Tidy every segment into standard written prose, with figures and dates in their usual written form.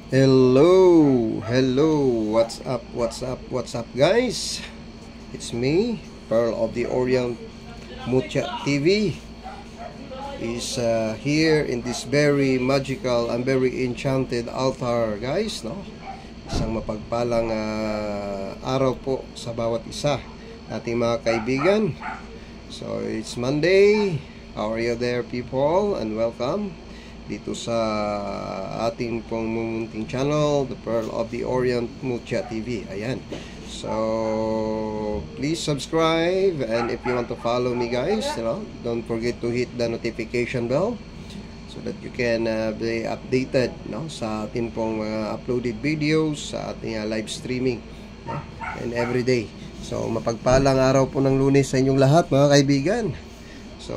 Hello, what's up guys? It's me, Pearl of the Orient Mutya TV is here in this very magical and very enchanted altar, guys, no? Isang mapagpalang araw po sa bawat isa ating mga kaibigan. So it's Monday. How are you there, people? And welcome dito sa ating pong mumunting channel, the Pearl of the Orient Mutya TV. Ayan. So please subscribe, and if you want to follow me, guys, don't forget to hit the notification bell so that you can be updated, sa ating pong mga uploaded videos, sa ating live streaming, and every day. So mapagpalang araw po ng Lunes sa inyong lahat, mga kaibigan. So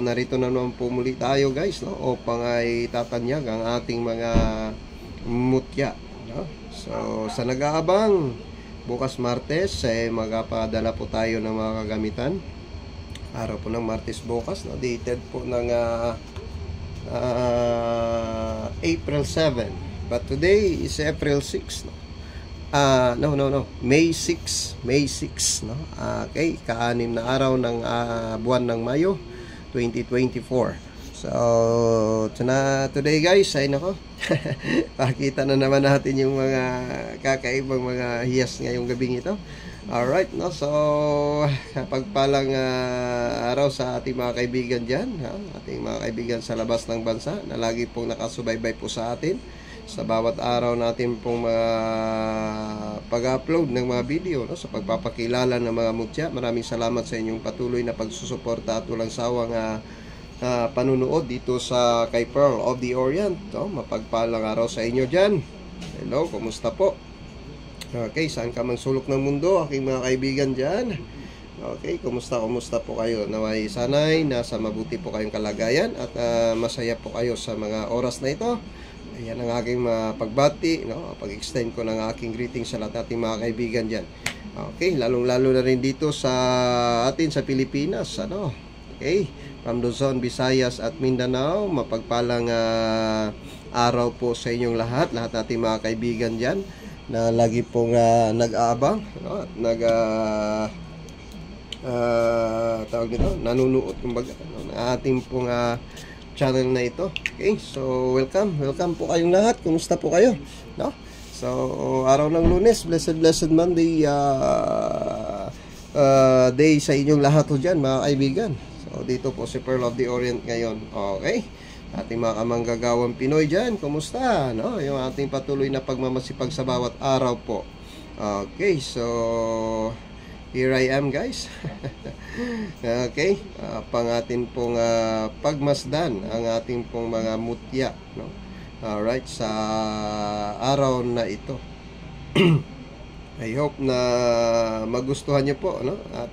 narito na naman po muli tayo, guys, upang ay tatanyag ang ating mga mutya, So sa nag-aabang, bukas Martes magpapadala po tayo ng mga kagamitan. Araw po ng Martes bukas, dated po ng April 7, but today is April 6, May 6, okay, ka-6 na araw ng buwan ng Mayo 2024. So today, guys, ay nako pakita na naman natin yung mga kakaibang mga hiyas ngayong gabing ito. Alright, so pagpalang araw sa ating mga kaibigan dyan, ating mga kaibigan sa labas ng bansa na lagi pong nakasubaybay po sa atin sa bawat araw natin pong mga pag-upload ng mga video, sa pagpapakilala ng mga mutya. Maraming salamat sa inyong patuloy na pagsusuporta at walang sawang panunood dito sa kay Pearl of the Orient. Mapagpalang araw sa inyo dyan. Hello, kumusta po? Okay, saan ka mang sulok ng mundo, aking mga kaibigan dyan? Okay, kumusta po kayo? Naway sanay nasa mabuti po kayong kalagayan at masaya po kayo sa mga oras na ito. Ayan ang aking pagbati, pag-extend ko ng aking greeting sa lahat ating mga kaibigan dyan. Okay, lalong-lalo na rin dito sa atin sa Pilipinas, okay, from Luzon, Visayas at Mindanao. Mapagpalang araw po sa inyong lahat ating mga kaibigan dyan na lagi pong nag-aabang, at tawag nito, nanunood kumbaga ng ating pong channel na ito. Okay, so welcome po kayong lahat. Kumusta po kayo? So araw ng Lunes, blessed Monday day sa inyong lahat po dyan, mga kaibigan. So dito po si Pearl of the Orient ngayon. Okay, ating mga kamanggagawang Pinoy dyan, kumusta? Yung ating patuloy na pagmamasipag sa bawat araw po. Okay, so here I am, guys. Okay, pang atin pong pagmasdan ang ating pong mga mutya, alright, sa araw na ito. I hope na magustuhan nyo po, at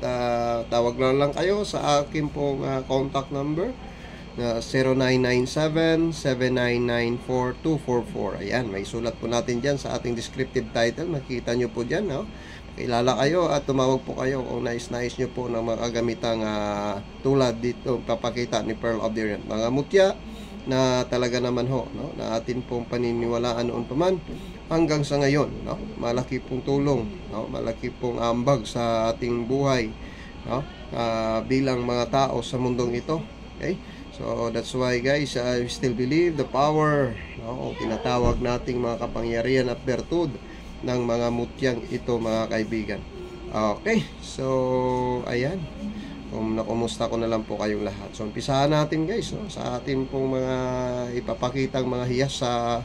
tawag lang kayo sa aking pong contact number na 0997-7994-244. Ayan, may sulat po natin dyan sa ating descriptive title. Makita nyo po dyan, kilala kayo at tumawag po kayo kung nais nyo po ng mga kagamitang tulad dito papakita ni Pearl of the Orient. Mga mutya na talaga naman na atin pong paniniwalaan noon pa man hanggang sa ngayon, malaki pong tulong, malaki pong ambag sa ating buhay, bilang mga tao sa mundong ito. Okay, so that's why, guys, I still believe the power, tinatawag nating mga kapangyarihan at bertud ng mga mutyang ito, mga kaibigan. Okay, so ayan, nakumusta ko na lang po kayong lahat. So umpisahan natin, guys, sa ating pong mga ipapakitang mga hiyas sa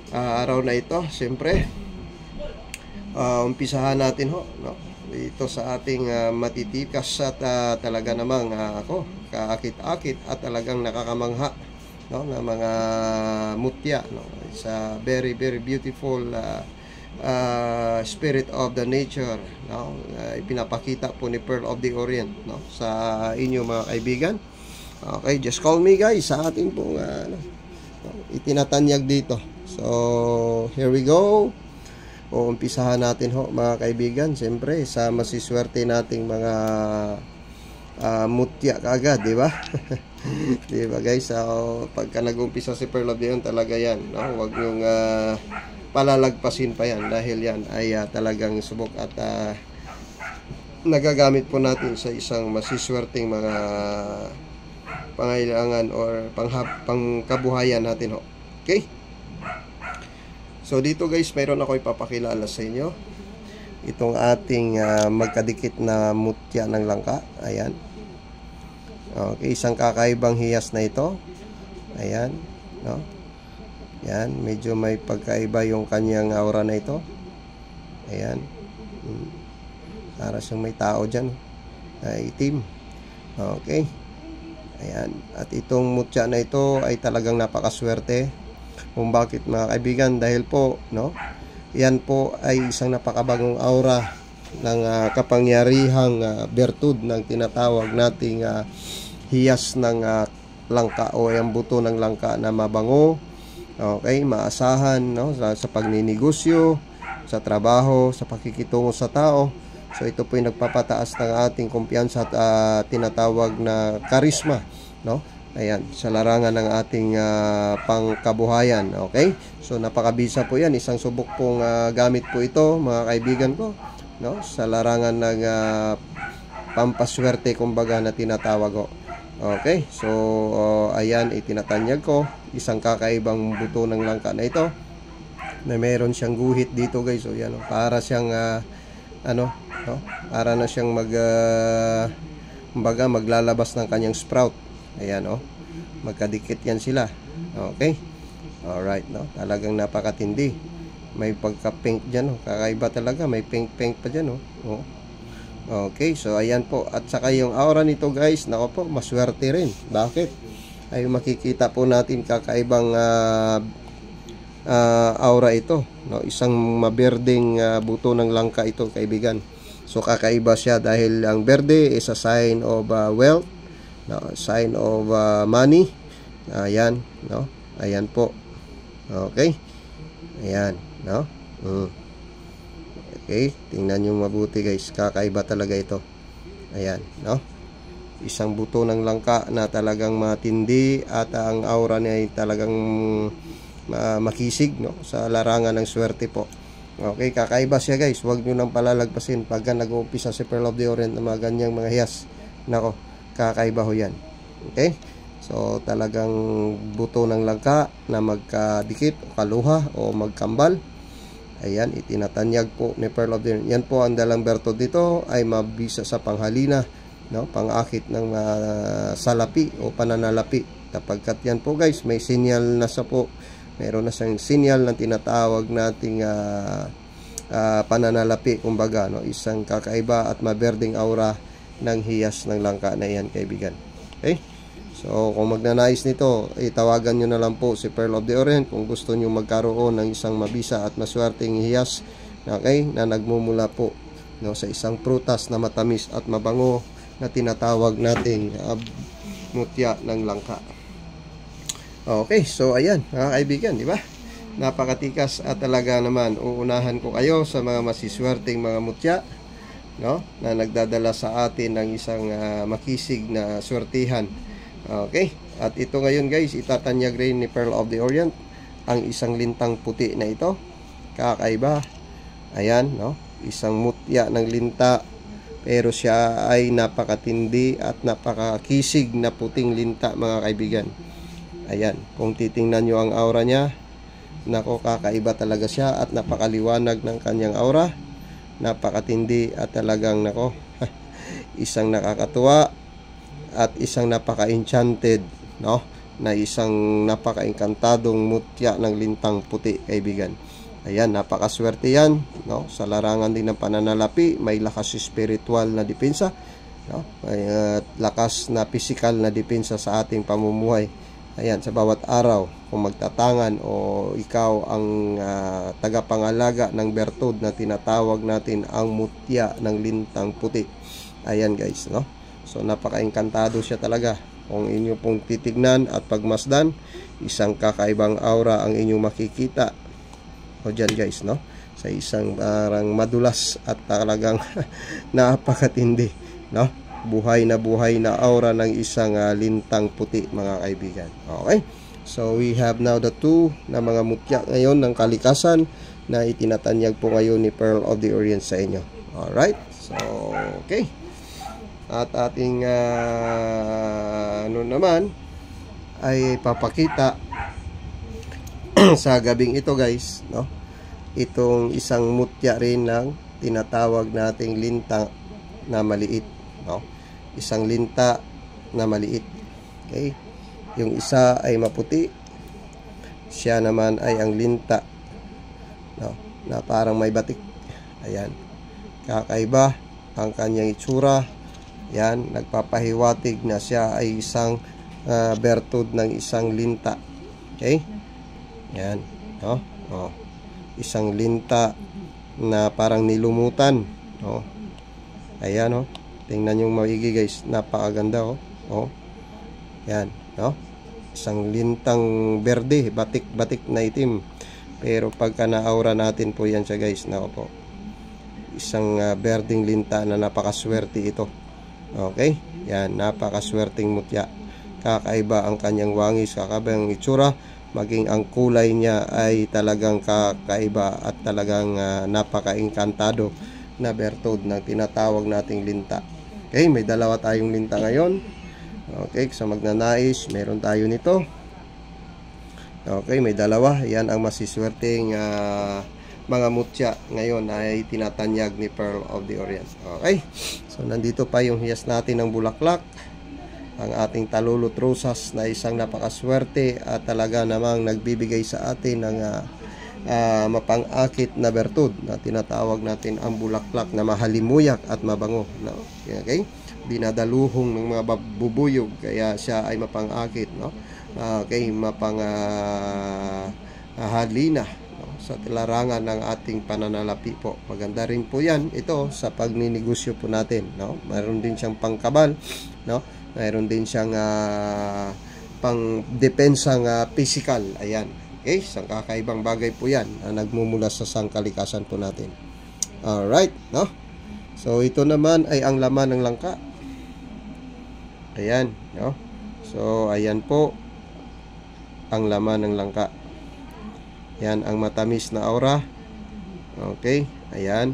araw na ito. Siyempre, umpisahan natin dito sa ating matitikas at talaga namang ako kaakit-akit at talagang nakakamangha na mga mutya, It's a very beautiful spirit of the nature, ipinapakita po ni Pearl of the Orient, sa inyo, mga kaibigan. Okay, just call me, guys, sa ating pong itinatanyag dito. So here we go. Umpisahan natin, mga kaibigan, siyempre sa masiswerte nating mga mutya kaagad, di ba? Di ba guys? So, pagka nag-umpisa si Pearl of the Orient, talaga yan, no? Huwag nyong palalagpasin pa yan, dahil yan ay talagang subok at nagagamit po natin sa isang masiswerteng mga pangailangan or pangkabuhayan natin ho. Okay? So dito guys, mayroon ako ipapakilala sa inyo itong ating magkadikit na mutya ng langka. Ayan. Okay, isang kakaibang hiyas na ito. Ayan, no? Ayan, medyo may pagkaiba yung kanyang aura na ito. Ayan. Para siyang may tao dyan, itim. Okay. Ayan. At itong mutya na ito ay talagang napakaswerte. Kung bakit mga kaibigan, dahil po, no? Yan po ay isang napakabagong aura ng kapangyarihang bertud ng tinatawag nating hiyas ng langka o yung buto ng langka na mabango, okay, maasahan, no? Sa pagninegosyo, sa trabaho, sa pakikitungo sa tao. So ito po yung nagpapataas ng ating kumpiyansa at tinatawag na karisma, no? Ayan, sa larangan ng ating pangkabuhayan. Okay? So napakabisa po yan. Isang subok pong gamit po ito, mga kaibigan ko, no? Sa larangan ng pampaswerte, kumbaga, na tinatawag ko. Okay? So ayan, itinatanyag ko isang kakaibang buto ng langka na ito, na meron siyang guhit dito guys. So yan, para siyang no? Para na siyang kumbaga maglalabas ng kanyang sprout. Ayan, magkadikit yan sila. Okay? Alright, no? Talagang napakatindi. May pagka-pink dyan, kakaiba talaga. May pink-pink pa dyan, Okay, so ayan po. At saka yung aura nito guys, nako po, maswerte rin. Bakit? Ay makikita po natin kakaibang aura ito, no? Isang maberdeng buto ng langka ito, kaibigan. So kakaiba siya dahil ang berde is a sign of wealth, no? Sign of money. Ayan, no? Ayan po. Okay? Ayan, no? Okay, tingnan nyo mabuti guys. Kakaiba talaga ito. Ayan, no? Isang buto ng langka na talagang matindi at ang aura niya ay talagang makisig, no? Sa larangan ng swerte po. Okay, kakaiba siya guys. Huwag nyo nang palalagpasin pagka nag-uumpisa si Pearl of the Orient ng mga ganyang mga hiyas. Nako, kakaiba ho yan. Okay? So talagang buto ng langka na magkadikit o kaluha o magkambal. Ayan, itinatanyag po ni Pearl of the Orient. Yan po ang dalang bertod dito ay mabisa sa panghalina, no? Pangakit ng salapi o pananalapi. Kapagkat yan po guys, may sinyal na sa po. Meron na siyang sinyal na tinatawag nating pananalapi, kumbaga, no? Isang kakaiba at maberding aura ng hiyas ng langka na yan, kaibigan. Okay? So kung magnanais nito, itawagan nyo na lang po si Pearl of the Orient kung gusto nyo magkaroon ng isang mabisa at maswerteng hiyas, okay, na nagmumula po, no, sa isang prutas na matamis at mabango na tinatawag nating mutya ng langka. Okay, so ayan mga kaibigan, di ba? Napakatikas at talaga naman uunahan ko kayo sa mga masiswerteng mga mutya, no, na nagdadala sa atin ng isang makisig na swertihan. Okay, at ito ngayon guys, itatanyag rin ni Pearl of the Orient ang isang lintang puti na ito. Kakaiba. Ayan, no? Isang mutya ng linta, pero siya ay napakatindi at napakakisig na puting linta, mga kaibigan. Ayan, kung titingnan nyo ang aura niya, nako, kakaiba talaga siya at napakaliwanag ng kanyang aura. Napakatindi at talagang nako, isang nakakatuwa at isang napaka-enchanted, no? Na isang napaka-encantadong mutya ng lintang puti, kaibigan. Ayan, napakaswerte yan, no? Sa larangan din ng pananalapi, may lakas spiritual na depensa, no? May lakas na physical na depensa sa ating pamumuhay. Ayan, sa bawat araw, kung magtatangan o ikaw ang tagapangalaga ng bertud na tinatawag natin ang mutya ng lintang puti. Ayan guys, no? So napaka-engkantado siya talaga. Kung inyo pong titignan at pagmasdan, isang kakaibang aura ang inyong makikita. O dyan guys, no? Sa isang parang madulas at talagang napakatindi, no? buhay na aura ng isang lintang puti, mga kaibigan. Okay? So we have now the two na mga mutya ngayon ng kalikasan na itinatanyag po ngayon ni Pearl of the Orient sa inyo. Alright? So, okay. At ating ano naman ay papakita sa gabing ito, guys, no? Itong isang mutya rin ng tinatawag nating linta na maliit, no? Isang linta na maliit. Okay? Yung isa ay maputi. Siya naman ay ang linta, no, na parang may batik. Ayan. Kakaiba ang kanyang itsura. Yan, nagpapahiwatig na siya ay isang bertud ng isang linta. Okay? Yan, no? Oh. Isang linta na parang nilumutan, no? Ayan, oh. Tingnan yung maigi, guys. Napakaganda, oh. Oh. Yan, no? Isang lintang berde, batik-batik na itim. Pero pagka na-aura natin po yan siya, guys. Nako po. Isang berdeng linta na napakaswerte ito. Okay? Yan, napakaswerteng mutya. Kakaiba ang kanyang wangis, kakaiba ang itsura, maging ang kulay niya ay talagang kakaiba at talagang napaka-engkantado na bertud na tinatawag nating linta. Okay, may dalawa tayong linta ngayon. Okay, sa magnanais, meron tayo nito. Okay, may dalawa. Yan ang masiswerteng mga mutya ngayon ay tinatanyag ni Pearl of the Orient. Okay, so nandito pa yung hiyas natin ng bulaklak, ang ating talulot rosas na isang napakaswerte at talaga namang nagbibigay sa atin ng mapang-akit na bertud na tinatawag natin ang bulaklak na mahalimuyak at mabango, no? Okay, dinadaluhong ng mga bubuyog kaya siya ay mapang-akit, no? Okay, halina, no? Sa larangan ng ating pananalapi po. Maganda rin po yan ito sa pagninegosyo po natin, no? Mayroon din siyang pangkabal, no? Mayroon din siyang pang-depensang physical. Ayan. Okay, isang kakaibang bagay po yan na nagmumula sa sangkalikasan po natin. Alright, no? So ito naman ay ang laman ng langka. Ayan, no? So ayan po ang laman ng langka. Yan ang matamis na aura. Okay, ayan,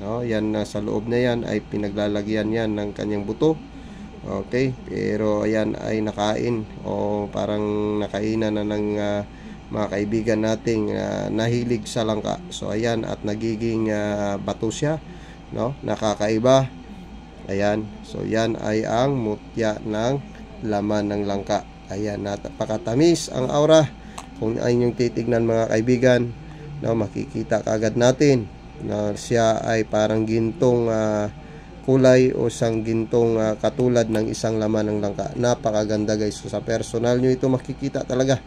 no? Yan sa loob na yan ay pinaglalagyan yan ng kanyang buto. Okay, pero ayan ay nakain o parang nakainan na ng mga kaibigan nating nahilig sa langka. So ayan, at nagiging bato siya, no? Nakakaiba. Ayan, so yan ay ang mutya ng laman ng langka. Ayan, napakatamis ang aura. Kung ay yung titignan, mga kaibigan, no, makikita kaagad natin na siya ay parang gintong kulay o isang gintong katulad ng isang laman ng langka. Napakaganda, guys. So, sa personal nyo ito makikita talaga,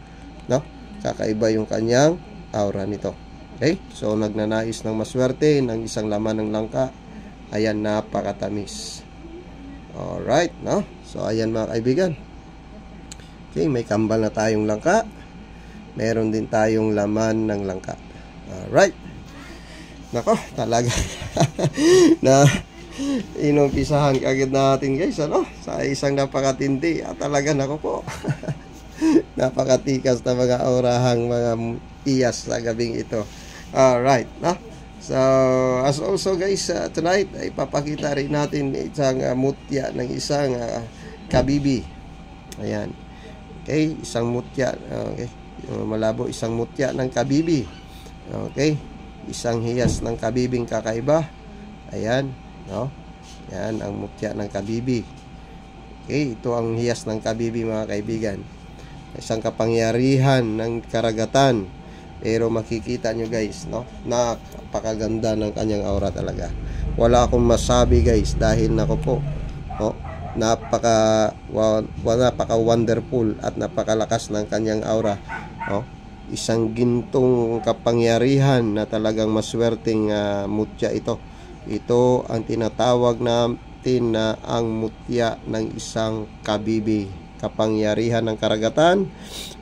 no? Kakaiba yung kanyang aura nito. Okay? So, nagnanais ng maswerte ng isang laman ng langka. Ayan, napakatamis. Alright, no? So, ayan, mga kaibigan. Okay, may kambal na tayong langka. Meron din tayong laman ng langka. Alright. Nako, talaga. Na inumpisahan kagad natin, guys, ano? Sa isang napakatindi. At talaga, nako po. Napakatikas na mga aurahang mga iyas sa gabing ito. Alright, no? So, as also, guys, tonight ay papakita rin natin isang mutya ng isang kabibi. Ayan. Okay, isang mutya. Okay, malabo, isang mutya ng kabibi. Okay, isang hiyas ng kabibing kakaiba. Ayan, no? Yan ang mutya ng kabibi. Okay, ito ang hiyas ng kabibi, mga kaibigan. Isang kapangyarihan ng karagatan. Pero makikita nyo, guys, no? Napakaganda ng kanyang aura talaga. Wala akong masabi, guys, dahil nako po, no? Napaka wonderful at napakalakas ng kanyang aura, no? Isang gintong kapangyarihan na talagang maswerteng mutya ito. Ito ang tinatawag natin na ang mutya ng isang kabibi, kapangyarihan ng karagatan.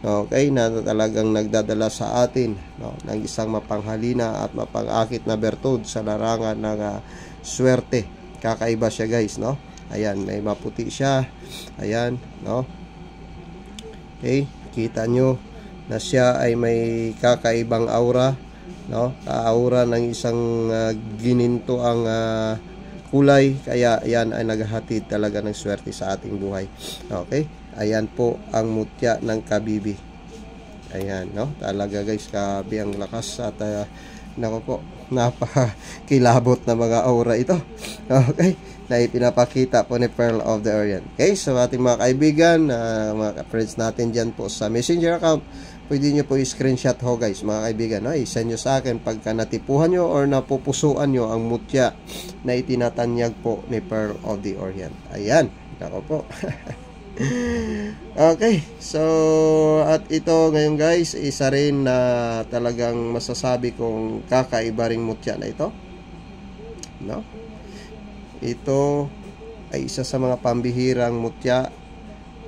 Okay, na talagang nagdadala sa atin, no, ng isang mapanghalina at mapangakit na bertud sa larangan ng swerte. Kakaiba siya, guys, no? Ayan, may maputi siya. Ayan, no? Okay, kita nyo na siya ay may kakaibang aura, no? Aura ng isang gininto ang kulay, kaya yan ay naghahatid talaga ng swerte sa ating buhay. Okay, ayan po ang mutya ng kabibi. Ayan, no? Talaga guys, grabe ang lakas at nako po, napakilabot na mga aura ito. Okay, na ipinapakita po ni Pearl of the Orient. Okay, so ating mga kaibigan, mga friends natin dyan po sa messenger account, pwede nyo po i-screenshot ho guys, mga kaibigan, no? I-send nyo sa akin pagka natipuhan nyo or napupusuan nyo ang mutya na itinatanyag po ni Pearl of the Orient. Ayan, nako po. Okay, so at ito ngayon guys, isa rin na talagang masasabi kong kakaiba ring mutya na ito, no? Ito ay isa sa mga pambihirang mutya,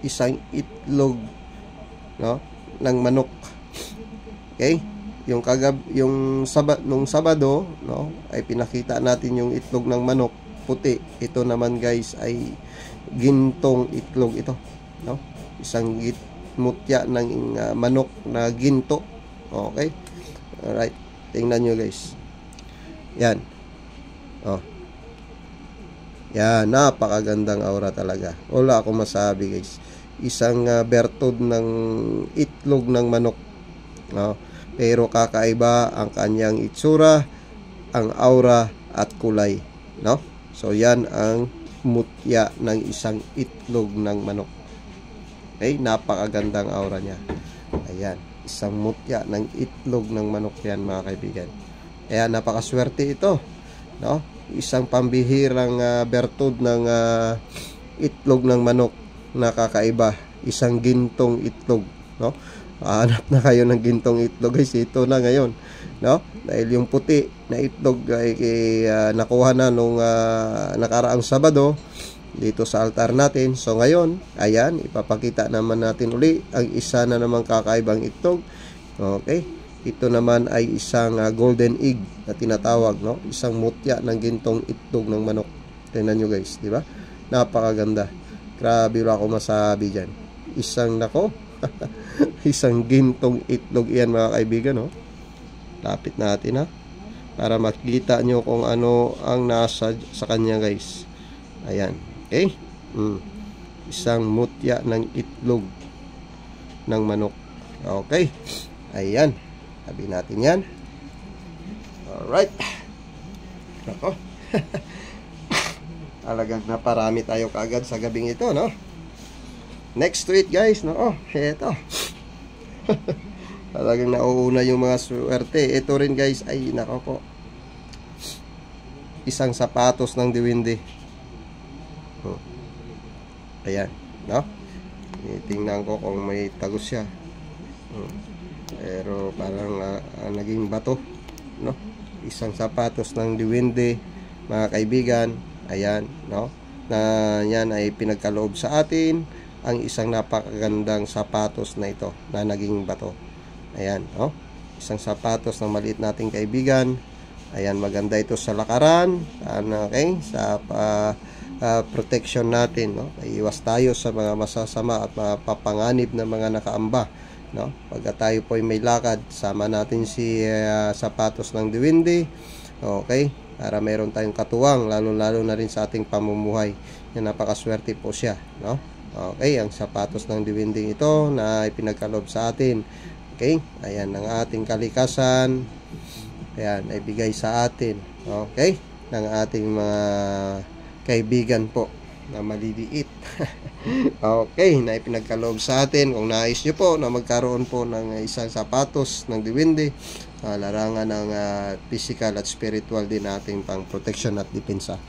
isang itlog, no, ng manok. Okay, yung nung Sabado, no, ay pinakita natin yung itlog ng manok puti. Ito naman guys ay gintong itlog ito, no? Isang mutya ng manok na ginto. Okay, alright, tingnan nyo guys. Yan, oh, yan, napakagandang aura talaga, wala akong masabi guys. Isang bertud ng itlog ng manok, no? Pero kakaiba ang kanyang itsura, ang aura at kulay, no? So yan ang mutya ng isang itlog ng manok. Okay, napakagandang aura niya. Ayan, isang mutya ng itlog ng manok yan mga kaibigan. Ayan, napakaswerte ito, no? Isang pambihirang bertud ng itlog ng manok na kakaiba, isang gintong itlog, no? Hanap na kayo ng gintong itlog guys, ito na ngayon, no? Dahil yung puti na itlog ay nakuha na nung nakaraang Sabado dito sa altar natin. So ngayon, ayan, ipapakita naman natin uli ang isa na namang kakaibang itlog. Okay, ito naman ay isang golden egg na tinatawag, no? Isang mutya ng gintong itlog ng manok. Tingnan nyo guys, di ba? Napakaganda. Grabe, wala ako masabi dyan. Isang nako isang gintong itlog yan mga kaibigan, no? Lapit natin ha, para makita nyo kung ano ang nasa sa kanya guys. Ayan, okay, isang mutya ng itlog ng manok. Okay, ayan, tabi natin yan. Alright, nako. Talagang naparami tayo kaagad sa gabing ito, no? Next to it guys, no? Eto. Talagang nauuna yung mga swerte. Ito rin guys ay nako po, isang sapatos ng diwindi. Ayan, no? Tingnan ko kung may tagos siya. Pero parang naging bato, no? Isang sapatos ng diwindi mga kaibigan. Ayan, no? Na yan ay pinagkaloob sa atin ang isang napakagandang sapatos na ito na naging bato. Ayan, no? Isang sapatos ng maliit nating kaibigan. Ayan, maganda ito sa lakaran, okay? Sa protection natin, no? Iwas tayo sa mga masasama at mapapanganib na mga nakaamba, no? Pagka tayo po ay may lakad, sama natin si sapatos ng diwindi, okay? Para meron tayong katuwang, lalo-lalo na rin sa ating pamumuhay. Yan, napakaswerte po siya, no? Okay, ang sapatos ng diwinding ito na ipinagkaloob sa atin. Okay, ayan ang ating kalikasan. Ayan, ay bigay sa atin, okay, ng ating mga kaibigan po na maliliit. Okay, na ipinagkaloob sa atin. Kung nais nyo po na magkaroon po ng isang sapatos ng diwindi, larangan ng physical at spiritual din nating pang protection at depensa.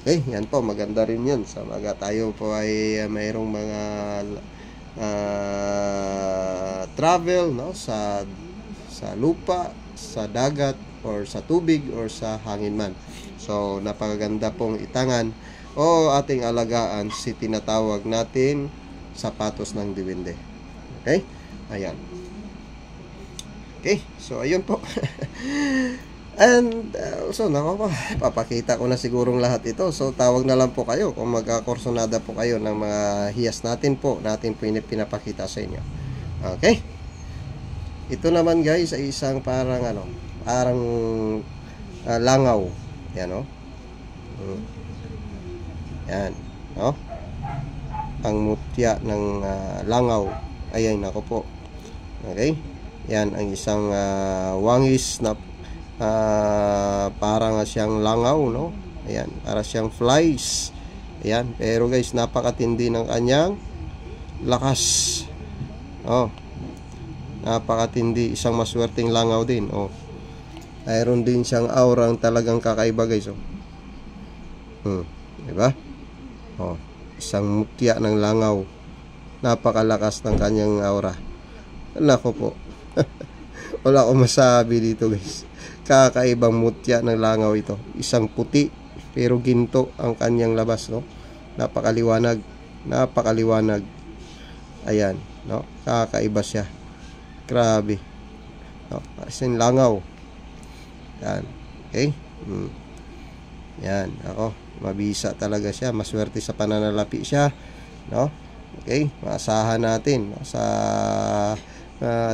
Okay, yan po, maganda rin yan sa mga tayo po ay mayroong mga travel, no, sa lupa, sa dagat, or sa tubig, or sa hangin man. So napakaganda pong itangan o ating alagaan si tinatawag natin sapatos ng diwindi. Okay, ayan. Okay, so ayun po. And also, nako po, papakita ko na sigurong lahat ito. So, tawag na lang po kayo kung magkakursonada po kayo ng mga hiyas natin po pinapakita sa inyo. Okay? Ito naman guys ay isang parang langaw. Yan, no? Yan, no? Ang mutya ng langaw. Ayan, nako po. Okay? Yan, ang isang wangis na parang siyang langaw, no? Ayan, para siyang flies. Ayan, pero guys, napakatindi ng kanyang lakas. Oh, napakatindi, isang maswerteng langaw din. Oh, mayroon din siyang aurang talagang kakaiba guys. Oh, diba? Oh, isang mutya ng langaw, napakalakas ng kanyang aura. Nako po. Wala akong masabi dito guys. Kakaibang mutya ng langaw ito. Isang puti pero ginto ang kanyang labas, no? Napakaliwanag. Napakaliwanag. Ayan, no? Kakaiba siya. Grabe. No? Asin langaw. Yan. Okay? Yan, ako. Mabisa talaga siya. Maswerte sa pananalapi siya, no? Okay? Maasahan natin, no? Sa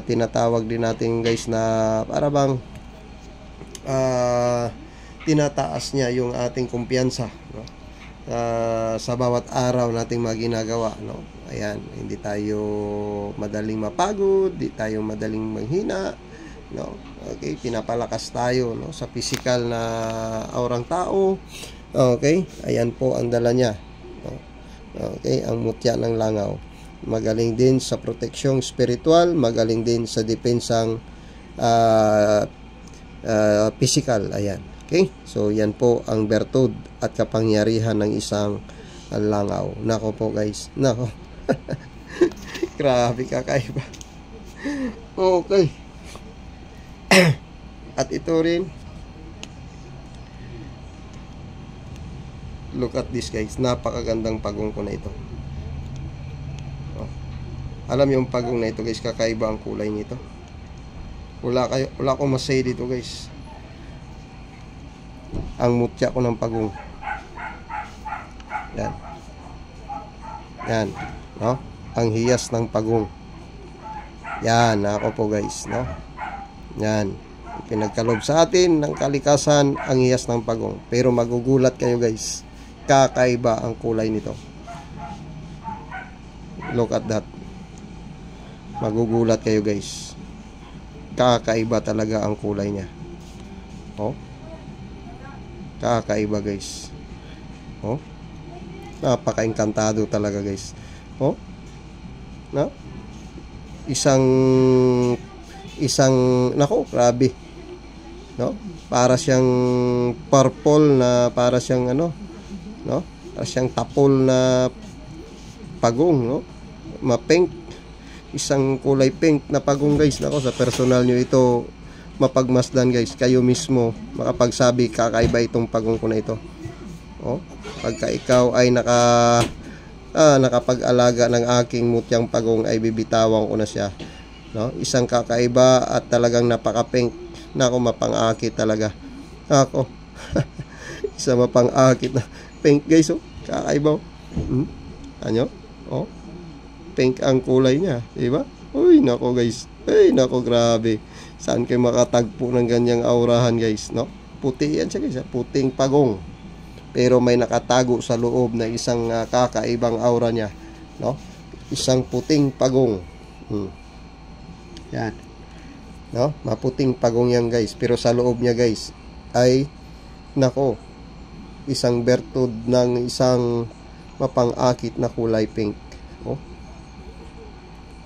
tinatawag din natin guys na para bang tinataas niya yung ating kumpiyansa, no? Sa bawat araw nating maginagawa, no? Ayan, hindi tayo madaling mapagod, hindi tayo madaling manghina, no? Okay, pinapalakas tayo, no, sa physical na aurang tao. Okay, ayan po ang dala niya, no? Okay, ang mutya ng langaw. Magaling din sa proteksyong spiritual, magaling din sa depensang physical. Ayan. Okay? So, yan po ang bertud at kapangyarihan ng isang langaw. Nako po guys. Nako. Grabe, kakaiba. Okay. At ito rin. Look at this guys. Napakagandang pagong ko na ito. Alam yung pagong na ito guys, kakaiba ang kulay nito. Wala akong masay dito guys. Ang mutya ko ng pagong. Yan. Yan, no? Ang hiyas ng pagong. Yan, ako po guys, no? Yan. Pinagkalob sa atin ng kalikasan ang hiyas ng pagong. Pero magugulat kayo guys. Kakaiba ang kulay nito. Look at that. Magugulat kayo guys. Kakaiba talaga ang kulay niya. Oh. Kakaiba guys. Oh. Napaka-encantado talaga guys. Oh. No? Isang nako, grabe. No? Para siyang purple na para siyang no? Para siyang tapol na pagong, no? Ma-pink. Isang kulay pink na pagong guys. Nako, sa personal nyo ito mapagmasdan guys. Kayo mismo makapagsabi kakaiba itong pagong ko na ito. Oh, pagka ikaw ay nakapag-alaga ng aking mutyang pagong ay bibitawan ko na siya, no? Isang kakaiba at talagang napaka-pink. Nako, mapang-akit talaga. Nako. Isa mapang-akit na pink guys. Oh, kakaiba. Ano? Oh, pink ang kulay niya, diba? Uy, nako guys. Ay, nako, grabe. Saan kayo makatagpo ng ganyang aurahan guys, no? Puti yan siya guys, puting pagong. Pero may nakatago sa loob na isang kakaibang aura niya, no? Isang puting pagong. Yan. No? Maputing pagong yan guys. Pero sa loob niya guys ay nako, isang bertud ng isang mapang-akit na kulay pink. Oh.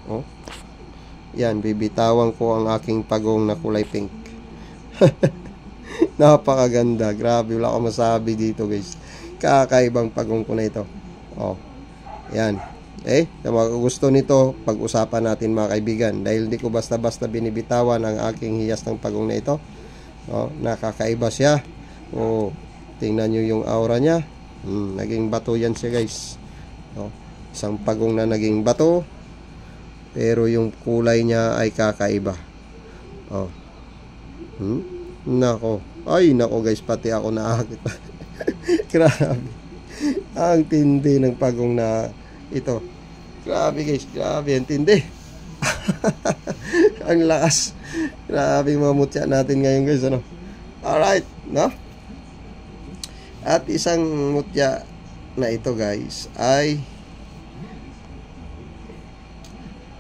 Oh. Yan, bibitawan ko ang aking pagong na kulay pink. Napakaganda. Grabe, wala akong masabi dito guys. Kakaibang pagong ko na ito. Oh. Yan. Sa mga gusto nito, pag-usapan natin mga kaibigan. Dahil hindi ko basta-basta binibitawan ang aking hiyas ng pagong na ito. Oh, nakakaiba siya. Oh, tingnan nyo yung aura niya. Naging bato yan siya guys. Oh, isang pagong na naging bato. Pero yung kulay niya ay kakaiba. Oh. Nako. Ay, nako guys, pati ako naakit. Grabe. Ang tindi ng pagong na ito. Grabe guys, grabe ang tindi. Ang lakas. Grabe mga mutya natin ngayon guys, ano. Alright, no? At isang mutya na ito guys ay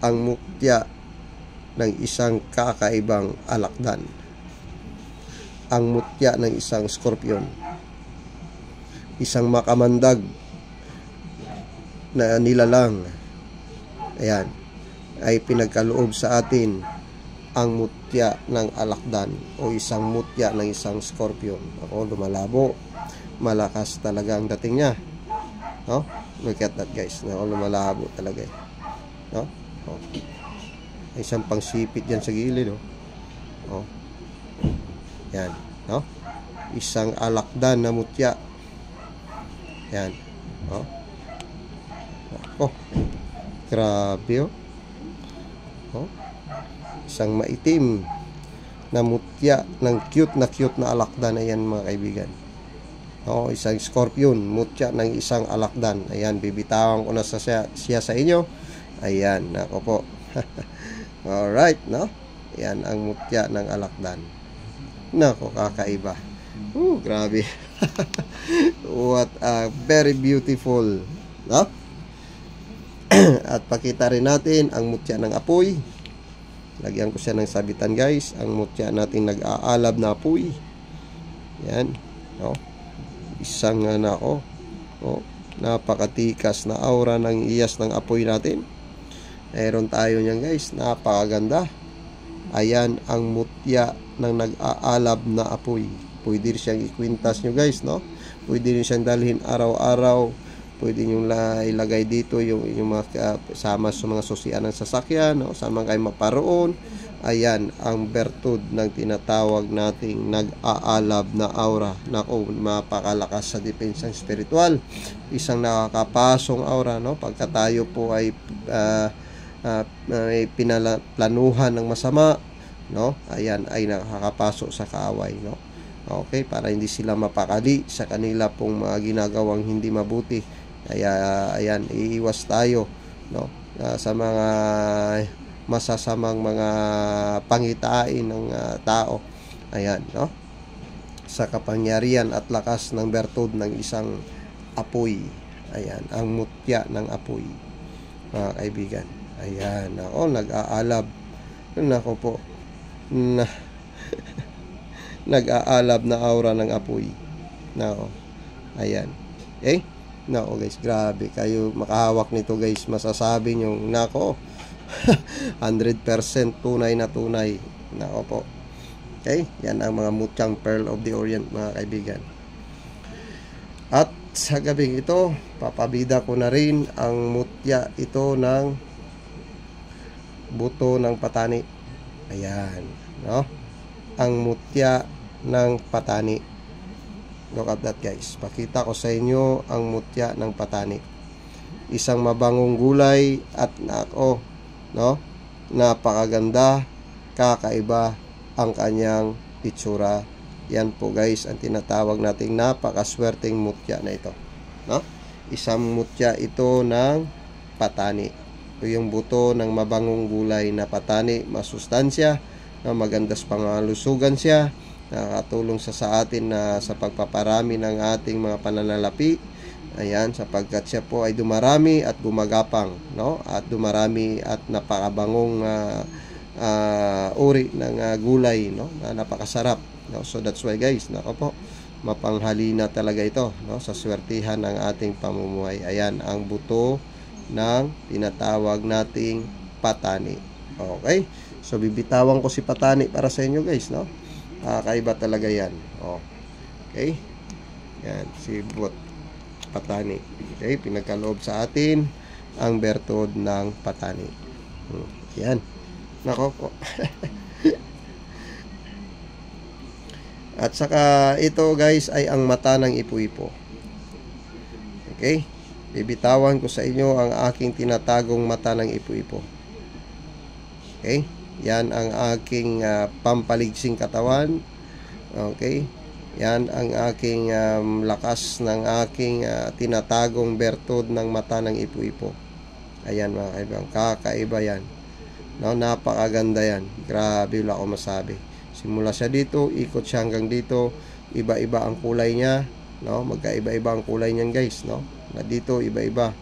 ang mutya ng isang kakaibang alakdan. Ang mutya ng isang scorpion, isang makamandag na nilalang, ayan, ay pinagkaloob sa atin ang mutya ng alakdan o isang mutya ng isang scorpion. Ako, lumalabo, malakas talaga ang dating niya, no? Look at that guys, no? Lumalabo talaga, no? Oh. Isang pangsipit dyan sa gilid, oh. Yan, no? Isang alakdan na mutya. Yan, oh. Oh. Grabe, oh. Oh. Isang maitim na mutya ng cute na alakdan. Ayan mga kaibigan. Oh, isang scorpion, mutya ng isang alakdan. Ayan, bibitawan ko na siya sa inyo. Ayan, nako po. Alright, no? Ayan ang mutya ng alakdan. Nako, kakaiba. Grabe. What a very beautiful, no? At pakita rin natin ang mutya ng apoy. Lagyan ko siya ng sabitan guys. Ang mutya natin nag-aalab na apoy. Yan, no? Isang nako, oh, napakatikas na aura ng iyas ng apoy natin. Mayroon tayo niyan guys, napakaganda. Ayan ang mutya ng nag-aalab na apoy. Pwede rin siyang ikwintas nyo guys, no? Pwede rin siyang dalhin araw-araw. Pwede nyo ilagay dito yung mga sama sa mga susian ng sasakyan, no? Sama kayo maparoon. Ayan ang bertud ng tinatawag nating nag-aalab na aura. Naku, mapakalakas sa depensang spiritual. Isang nakakapasong aura, no? Pagka tayo po ay may pinaplanuhan ng masama, no? Ayan ay nakakapasok sa kaaway, no? Okay, para hindi sila mapakali sa kanila pong mga ginagawang hindi mabuti. Kaya ayan, iiwas tayo, no? Sa mga masasamang mga pangitain ng tao. Ayan, no? Sa kapangyarihan at lakas ng bertud ng isang apoy. Ayan, ang mutya ng apoy, mga kaibigan. Ayan, ako, nag-aalab. Nako po, nag-aalab na aura ng apoy. Nako, ayan. Okay? Nako guys, grabe. Kayo makahawak nito guys, masasabi nyo, nako, 100% tunay na tunay. Nako po. Okay? Yan ang mga mutyang Pearl of the Orient, mga kaibigan. At sa gabing ito, papabida ko na rin ang mutya ito ng buto ng patani. Ayan, no? Ang mutya ng patani. Look at that guys. Pakita ko sa inyo ang mutya ng patani. Isang mabangong gulay at nako, no? Napakaganda, kakaiba ang kanyang itsura. Yan po guys ang tinatawag nating napakaswerteng mutya na ito, no? Isang mutya ito ng patani. Ito yung buto ng mabangong gulay na patani, masustansya, magandas pangalusugan siya, nakatulong sa atin na sa pagpaparami ng ating mga pananalapi. Ayan, sapagkat siya po ay dumarami at gumagapang, no? At dumarami at napakabangong uri ng gulay, no? Na napakasarap, no? So that's why guys, nako po, mapanghalina talaga ito, no? Sa swertihan ng ating pamumuhay. Ayan ang buto ng tinatawag nating patani. Okay? So bibitawan ko si patani para sa inyo guys, no? Kaiba talaga yan. Okay? Yan, si patani. Okay? Pinagkaloob sa atin ang bertud ng patani. Yan. Nako po. At saka ito guys ay ang mata ng ipu-ipo. Okay? Bibitawan ko sa inyo ang aking tinatagong mata ng ipu-ipo. Okay? Yan ang aking pampaligsing katawan Okay? Yan ang aking lakas ng aking tinatagong bertud ng mata ng ipo-ipo. Ayan mga kaibigan, kakaiba yan. No, napakaganda yan. Grabe, wala ako masabi. Simula siya dito, ikot siya hanggang dito. Iba-iba ang kulay niya. No, magkaiba-iba ang kulay niyan guys. No, na dito iba-iba.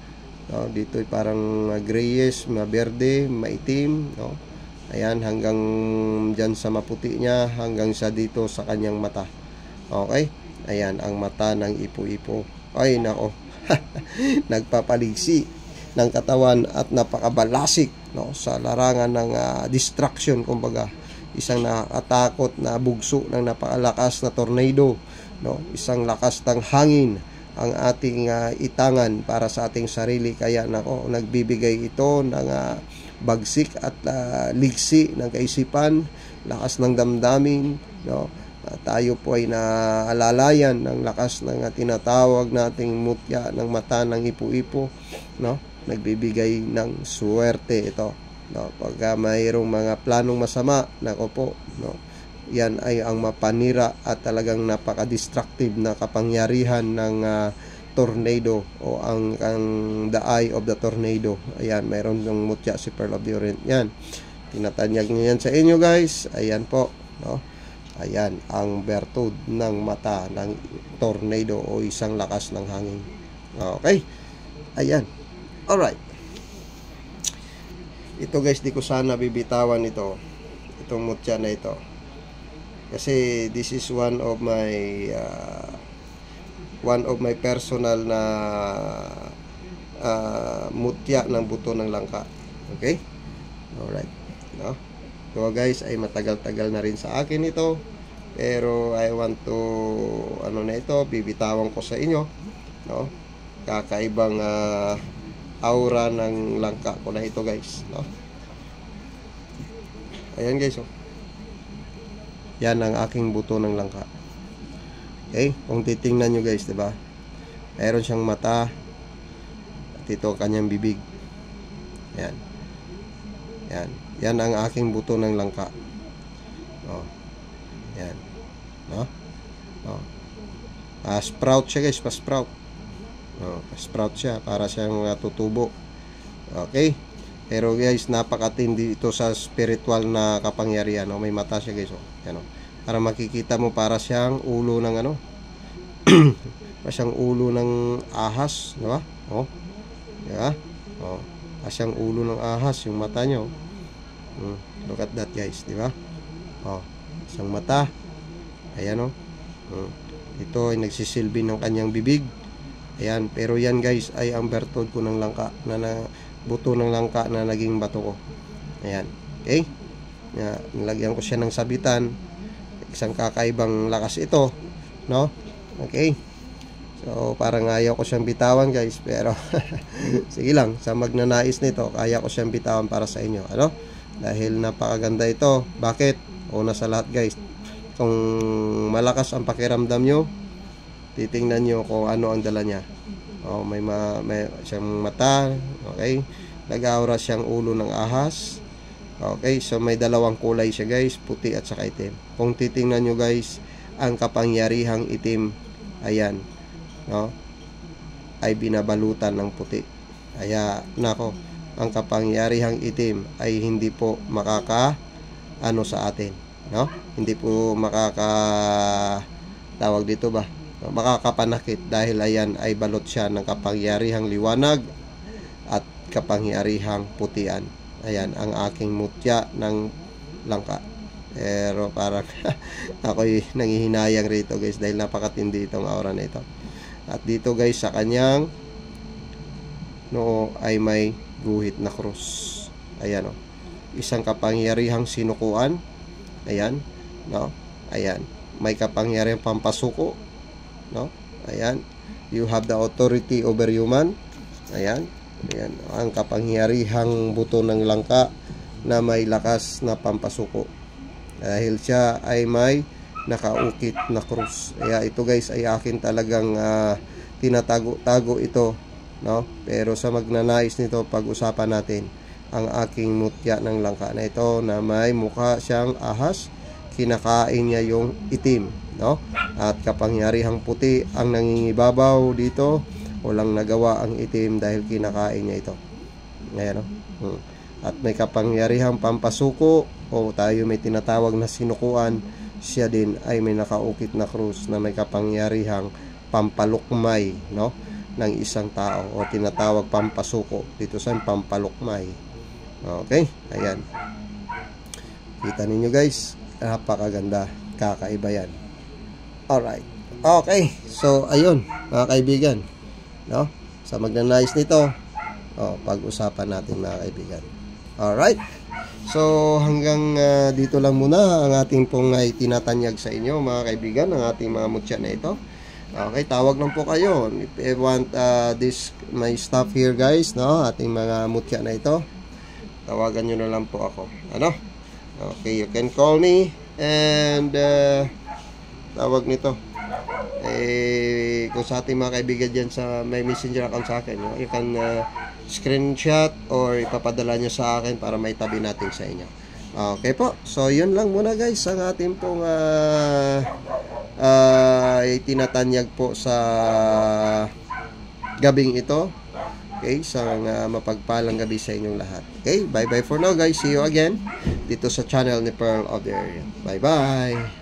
No, dito parang grayish, maberde, maitim. No, ayan, hanggang dyan sa maputi niya, hanggang sa dito sa kanyang mata. Okay? Ayan, ang mata ng ipo-ipo. Ay, nako. Nagpapaliksi ng katawan at napakabalasik, no, sa larangan ng distraction, kumbaga. Isang nakakatakot na bugso ng napakalakas na tornado, no? Isang lakas ng hangin ang ating itangan para sa ating sarili. Kaya nako, nagbibigay ito ng bagsik at liksi ng kaisipan, lakas ng damdamin, no? Tayo po ay naalalayan ng lakas ng tinatawag nating mutya ng mata ng ipo-ipo, no? Nagbibigay ng swerte ito, no? Pagka mayroong mga planong masama, nako po, no? Yan ay ang mapanira at talagang napaka-destructive na kapangyarihan ng tornado o ang the eye of the tornado. Ayan, mayroon yung mutya si Pearl of the Orient. Yan, tinatanyag niyo yan sa inyo guys. Ayan po, no? Ayan ang bertud ng mata ng tornado o isang lakas ng hangin. Okay? Ayan. Alright. Ito guys, di ko sana bibitawan ito. Itong mutya na ito. Kasi this is one of my personal na mutya ng buto ng langka. Okay? Alright. No? So guys, ay matagal-tagal na rin sa akin ito. Pero I want to bibitawan ko sa inyo, no? Kakaibang aura ng langka ko na ito guys, no? Ayan guys, oh. Yan ang aking buto ng langka. Okay? Kung titingnan nyo guys, diba? Mayroon siyang mata at ito kanyang bibig. Yan. Yan. Yan ang aking buto ng langka. Oh. Yan. No? Oh. Sprout siya guys, pa-sprout. Oh, pa-sprout siya para siyang tutubo. Okay? Pero guys, napakatindi ito sa spiritual na kapangyarihan. Oh, may mata siya guys, oh. Yan, oh. Para makikita mo para siyang ulo ng para siyang ulo ng ahas, di ba? Oh. Di ba? Oh. Para siyang ulo ng ahas yung mata niya, oh. Look at that guys, di ba? Oh, isang mata. Ayan, oh. Ito ay nagsisilbi ng kanyang bibig. Ayan, pero yan guys ay ang bertud ko ng langka na buto ng langka na naging bato ko. Ayan. Okay? Nilagyan ko siya ng sabitan. Isang kakaibang lakas ito, no? Okay? So, parang ayaw ko siyang bitawan guys, pero sige lang, sa magnanais nito, kaya ko siyang bitawan para sa inyo, ano? Dahil napakaganda ito. Bakit? Una sa lahat guys, kung malakas ang pakiramdam nyo, titingnan nyo kung ano ang dala niya. Oh, may siyang mata, okay? Nag-aura siyang ulo ng ahas. Okay, so may dalawang kulay siya guys, puti at saka itim. Kung titingnan nyo guys, ang kapangyarihang itim, ayan, no? Ay binabalutan ng puti. Kaya, nako, ang kapangyarihang itim ay hindi po sa atin, no? Hindi po tawag dito ba? Makakapanakit dahil ayan ay balot siya ng kapangyarihang liwanag at kapangyarihang putian. Ayan ang aking mutya ng langka. Pero parang ako'y nangihinayang rito guys dahil napakatindi itong aura na ito. At dito guys sa kanyang noo ay may guhit na krus. Ayan, oh. Isang kapangyarihang sinukuan. Ayan, no? Ayan, may kapangyarihang pampasuko, no? Ayan, you have the authority over human. Ayan, ayan ang kapangyarihang buto ng langka na may lakas na pampasuko. Dahil siya ay may nakaukit na krus. Kaya ito guys ay akin talagang tinatago-tago ito, no? Pero sa magnanais nito, pag-usapan natin ang aking mutya ng langka na ito na may mukha siyang ahas. Kinakain niya yung itim. no? At kapangyarihang puti ang nangingibabaw dito, walang nagawa ang itim dahil kinakain niya ito. Ayan, no? At may kapangyarihang pampasuko, o tayo may tinatawag na sinukuan, siya din ay may nakaukit na krus na may kapangyarihang pampalukmay, no, ng isang tao, o tinatawag pampasuko. Dito sa pampalukmay. Okay, ayan. Kita ninyo guys, napakaganda, kakaiba yan. Alright, okay, so ayun mga kaibigan, no, sa magnanais nito, pag-usapan natin mga kaibigan. Alright, so hanggang dito lang muna ang ating pong tinatanyag sa inyo mga kaibigan, ang ating mga mutya na ito. Okay, tawag lang po kayo if you want this my stuff here guys, no, ating mga mutya na ito. Tawagan nyo na lang po ako, ano. Okay, you can call me, and tawag nito, kung sa ating mga kaibigan dyan sa may messenger account sa akin, you can screenshot or ipapadala nyo sa akin para may tabi natin sa inyo. Okay po, so yun lang muna guys ang ating pong itinatanyag po sa gabing ito. Okay, isang mapagpalang gabi sa inyong lahat. Okay, bye bye for now guys, see you again dito sa channel ni Pearl of the Area. Bye bye.